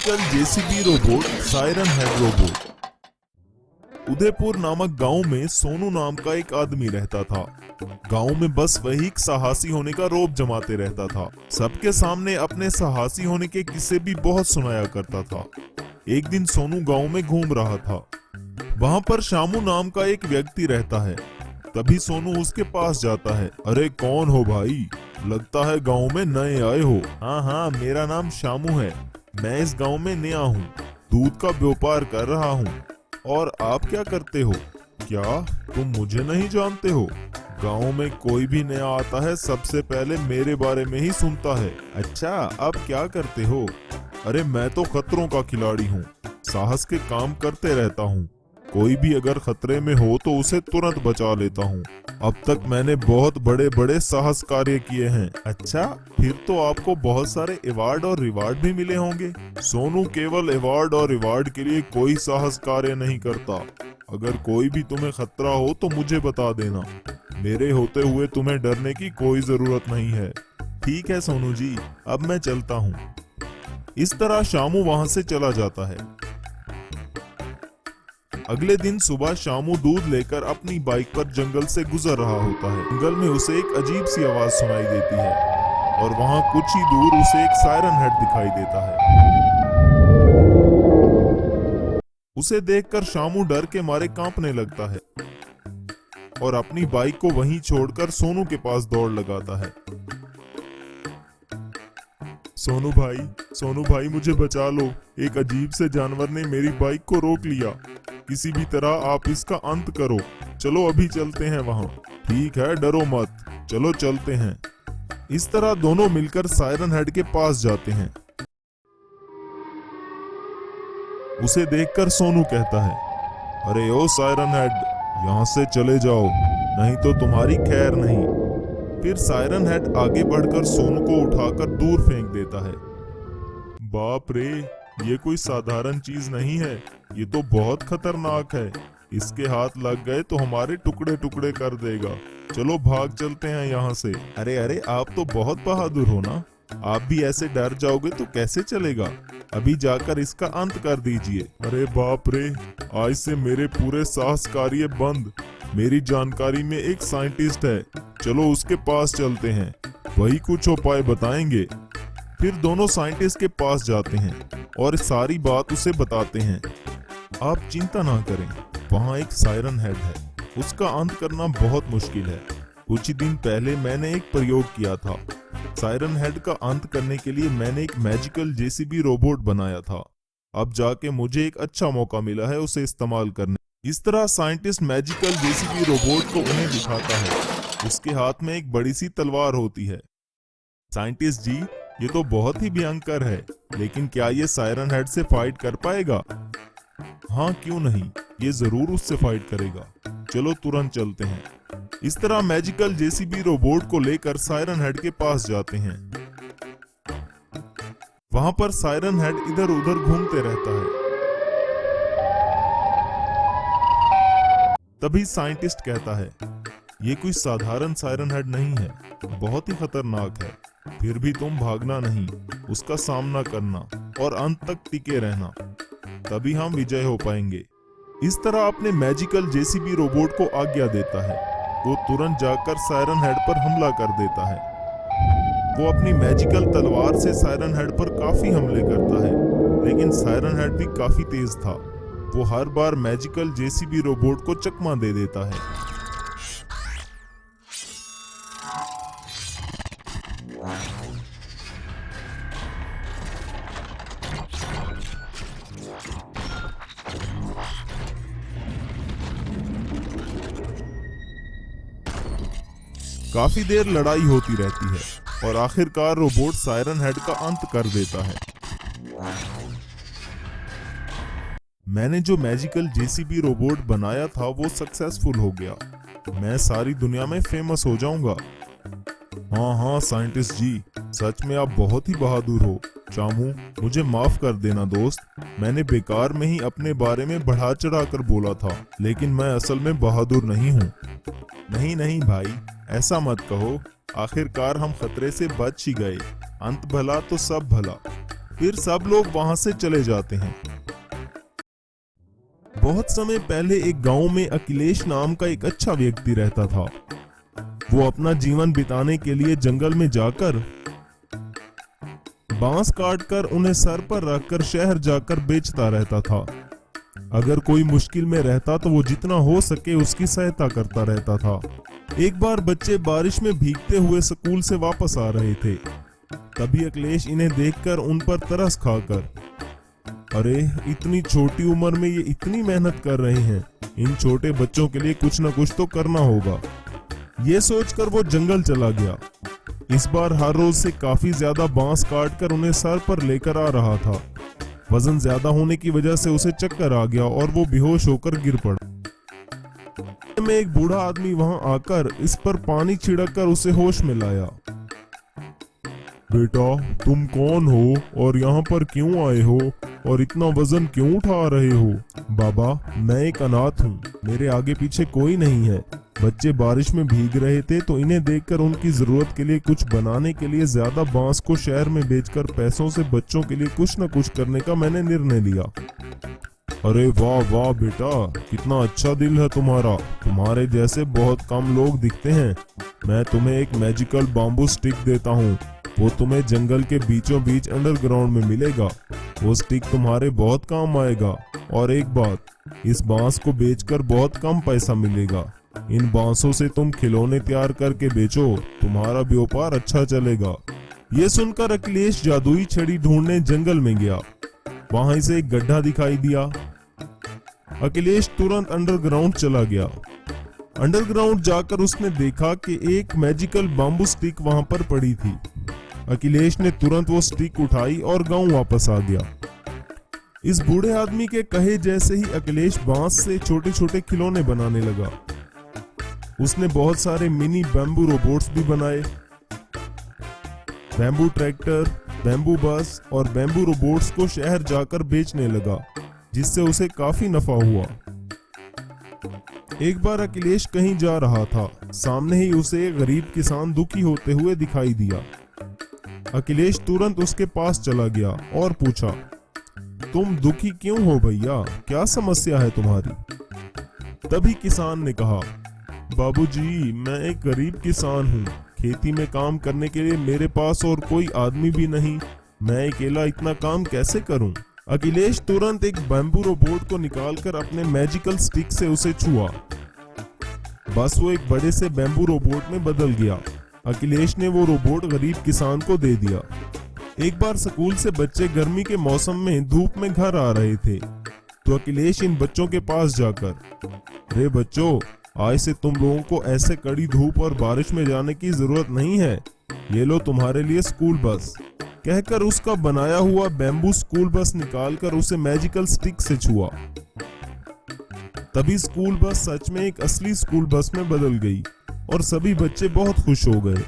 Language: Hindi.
Magical JCB robot siren head robot. Udaipur नामक गांव में सोनू नाम का एक आदमी रहता था। गांव में बस वही साहसी होने का रौब जमाते रहता था। सबके सामने अपने साहसी होने के किस्से भी बहुत सुनाया करता था। एक दिन सोनू गांव में घूम रहा था। वहां पर शामू नाम का एक व्यक्ति रहता है। तभी सोनू उसके पास जाता है। अरे कौन हो भाई, लगता है गांव में नए आए हो। हाँ, मेरा नाम शामू है। मैं इस गांव में नया हूँ, दूध का व्यापार कर रहा हूँ। और आप क्या करते हो? क्या तुम मुझे नहीं जानते हो? गांव में कोई भी नया आता है सबसे पहले मेरे बारे में ही सुनता है। अच्छा, आप क्या करते हो? अरे मैं तो खतरों का खिलाड़ी हूँ, साहस के काम करते रहता हूँ। कोई भी अगर खतरे में हो तो उसे तुरंत बचा लेता हूँ। अब तक मैंने बहुत बड़े बड़े साहस कार्य किए हैं। अच्छा, फिर तो आपको बहुत सारे अवार्ड और रिवार्ड भी मिले होंगे। सोनू केवल अवार्ड और रिवार्ड के लिए कोई साहस कार्य नहीं करता। अगर कोई भी तुम्हें खतरा हो तो मुझे बता देना। मेरे होते हुए तुम्हें डरने की कोई जरूरत नहीं है। ठीक है सोनू जी, अब मैं चलता हूँ। इस तरह शामू वहां से चला जाता है। अगले दिन सुबह शामू दूध लेकर अपनी बाइक पर जंगल से गुजर रहा होता है। जंगल में उसे एक अजीब सी आवाज सुनाई देती है और वहां कुछ ही दूर उसे एक सायरन हेड दिखाई देता है। उसे देखकर शामू डर के मारे कांपने लगता है और अपनी बाइक को वहीं छोड़कर सोनू के पास दौड़ लगाता है। सोनू भाई मुझे बचा लो। एक अजीब से जानवर ने मेरी बाइक को रोक लिया। किसी भी तरह आप इसका अंत करो। चलो अभी चलते हैं वहां। ठीक है, डरो मत, चलो चलते हैं। इस तरह दोनों मिलकर सायरन हेड के पास जाते हैं। उसे देखकर सोनू कहता है, अरे ओ सायरन हेड, यहाँ से चले जाओ, नहीं तो तुम्हारी खैर नहीं। फिर सायरन हेड आगे बढ़कर सोनू को उठाकर दूर फेंक देता है। बाप रे, ये कोई साधारण चीज नहीं है, ये तो बहुत खतरनाक है। इसके हाथ लग गए तो हमारे टुकड़े टुकड़े कर देगा। चलो भाग चलते हैं यहाँ से। अरे आप तो बहुत बहादुर हो ना, आप भी ऐसे डर जाओगे तो कैसे चलेगा? अभी जाकर इसका अंत कर दीजिए। अरे बाप रे, आज से मेरे पूरे साहस कार्य बंद। मेरी जानकारी में एक साइंटिस्ट है, चलो उसके पास चलते हैं, वही कुछ उपाय बताएंगे। फिर दोनों साइंटिस्ट के पास जाते हैं और सारी बात उसे बताते हैं। आप चिंता ना करें, वहाँ एक सायरन हेड है, उसका अंत करना बहुत मुश्किल है। कुछ ही दिन पहले मैंने एक प्रयोग किया था। सायरन हेड का अंत करने के लिए मैंने एक मैजिकल जेसीबी रोबोट बनाया था। अब जाके मुझे एक अच्छा मौका मिला है उसे इस्तेमाल करने। इस तरह साइंटिस्ट मैजिकल जेसीबी रोबोट को उन्हें दिखाता है। उसके हाथ में एक बड़ी सी तलवार होती है। साइंटिस्ट जी, ये तो बहुत ही भयंकर है, लेकिन क्या ये सायरन हेड से फाइट कर पाएगा? हाँ, क्यों नहीं, ये जरूर उससे फाइट करेगा। चलो तुरंत चलते हैं। इस तरह मैजिकल जेसीबी रोबोट को लेकर सायरन हेड के पास जाते हैं। वहां पर सायरन हेड इधर उधर घूमते रहता है। तभी साइंटिस्ट कहता है, ये कोई साधारण सायरन हेड नहीं है, बहुत ही खतरनाक है। फिर भी तुम भागना नहीं, उसका सामना करना और अंत तक टिके रहना, तभी हम विजय हो पाएंगे। इस तरह अपने मैजिकल जेसीबी रोबोट को आज्ञा देता है। वो तुरंत जाकर सायरन हेड पर हमला कर देता है। वो अपनी मैजिकल तलवार से सायरन हेड पर काफी हमले करता है, लेकिन सायरन हेड भी काफी तेज था। वो हर बार मैजिकल जेसीबी रोबोट को चकमा दे देता है। काफी देर लड़ाई होती रहती है और आखिरकार रोबोट सायरन हेड का अंत कर देता है। मैंने जो मैजिकल जेसीबी रोबोट बनाया था वो सक्सेसफुल हो गया। मैं सारी दुनिया में फेमस हो जाऊंगा। हाँ साइंटिस्ट जी, सच में आप बहुत ही बहादुर हो। शामू, मुझे माफ कर देना दोस्त, मैंने बेकार में ही अपने बारे में बढ़ा चढ़ा कर बोला था, लेकिन मैं असल में बहादुर नहीं हूँ। नहीं भाई, ऐसा मत कहो, आखिरकार हम खतरे से बच ही गए। अंत भला तो सब भला। फिर सब लोग वहां से चले जाते हैं। बहुत समय पहले एक गांव में अखिलेश नाम का एक अच्छा व्यक्ति रहता था। वो अपना जीवन बिताने के लिए जंगल में जाकर बांस काटकर उन्हें सर पर रखकर शहर जाकर बेचता रहता था। अगर कोई मुश्किल में रहता तो वो जितना हो सके उसकी सहायता करता रहता था। एक बार बच्चे बारिश में भीगते हुए स्कूल से वापस आ रहे थे। तभी अखिलेश इन्हें देखकर उन पर तरस खाकर, अरे इतनी छोटी उम्र में ये इतनी मेहनत कर रहे हैं, इन छोटे बच्चों के लिए कुछ न कुछ तो करना होगा, ये सोचकर वो जंगल चला गया। इस बार हर रोज से काफी ज्यादा बांस काटकर उन्हें सर पर लेकर आ रहा था। वजन ज्यादा होने की वजह से उसे चक्कर आ गया और वो बेहोश होकर गिर पड़ा। में एक बूढ़ा आदमी वहां आकर इस पर पानी छिड़ककर उसे होश में लाया। बेटा, तुम कौन हो और यहाँ पर क्यों आए हो और इतना वजन क्यों उठा रहे हो? बाबा, मैं एक अनाथ हूँ, मेरे आगे पीछे कोई नहीं है। बच्चे बारिश में भीग रहे थे तो इन्हें देखकर उनकी जरूरत के लिए कुछ बनाने के लिए ज्यादा बांस को शहर में बेचकर पैसों से बच्चों के लिए कुछ न कुछ करने का मैंने निर्णय लिया। अरे वाह वाह बेटा, कितना अच्छा दिल है तुम्हारा। तुम्हारे जैसे बहुत कम लोग दिखते हैं। मैं तुम्हें एक मैजिकल बाम्बू स्टिक देता हूँ, वो तुम्हें जंगल के बीचों बीच अंडरग्राउंड में मिलेगा। वो स्टिक तुम्हारे बहुत काम आएगा। और एक बात, इस बांस को बेचकर बहुत कम पैसा मिलेगा। इन बांसों से तुम खिलौने तैयार करके बेचो, तुम्हारा व्यापार अच्छा चलेगा। ये सुनकर अखिलेश जादुई छड़ी ढूंढने जंगल में गया। वहां से एक गड्ढा दिखाई दिया। अखिलेश तुरंत अंडरग्राउंड चला गया। अंडरग्राउंड जाकर उसने देखा कि एक मैजिकल बाम्बू स्टिक वहां पर पड़ी थी। अखिलेश ने तुरंत वो स्टिक उठाई और गांव वापस आ गया। इस बूढ़े आदमी के कहे जैसे ही अखिलेश बांस से छोटे छोटे खिलौने बनाने लगा। उसने बहुत सारे मिनी बैम्बू रोबोट्स भी बनाए। बैम्बू ट्रैक्टर, बैम्बू बस और बैम्बू रोबोट्स को शहर जाकर बेचने लगा, जिससे उसे काफी नफा हुआ। एक बार अखिलेश कहीं जा रहा था, सामने ही उसे एक गरीब किसान दुखी होते हुए दिखाई दिया। अखिलेश तुरंत उसके पास चला गया और पूछा, तुम दुखी क्यों हो भैया, क्या समस्या है तुम्हारी? तभी किसान ने कहा, बाबूजी, मैं एक गरीब किसान हूँ, खेती में काम करने के लिए मेरे पास और कोई आदमी भी नहीं, मैं अकेला इतना काम कैसे करूँ? अखिलेश तुरंत एक बैम्बू रोबोट को निकालकर अपने मैजिकल स्टिक से उसे छुआ। बस वो एक बड़े से बैम्बू रोबोट में बदल गया। अखिलेश ने वो रोबोट गरीब किसान को दे दिया। एक बार स्कूल से बच्चे गर्मी के मौसम में धूप में घर आ रहे थे, तो अखिलेश इन बच्चों के पास जाकर, रे बच्चों, आज से तुम लोगों को ऐसे कड़ी धूप और बारिश में जाने की जरूरत नहीं है, ये लो तुम्हारे लिए स्कूल बस, कहकर उसका बनाया हुआ बैम्बू स्कूल बस निकालकर उसे मैजिकल स्टिक से छुआ। तभी स्कूल बस सच में एक असली स्कूल बस में बदल गई और सभी बच्चे बहुत खुश हो गए।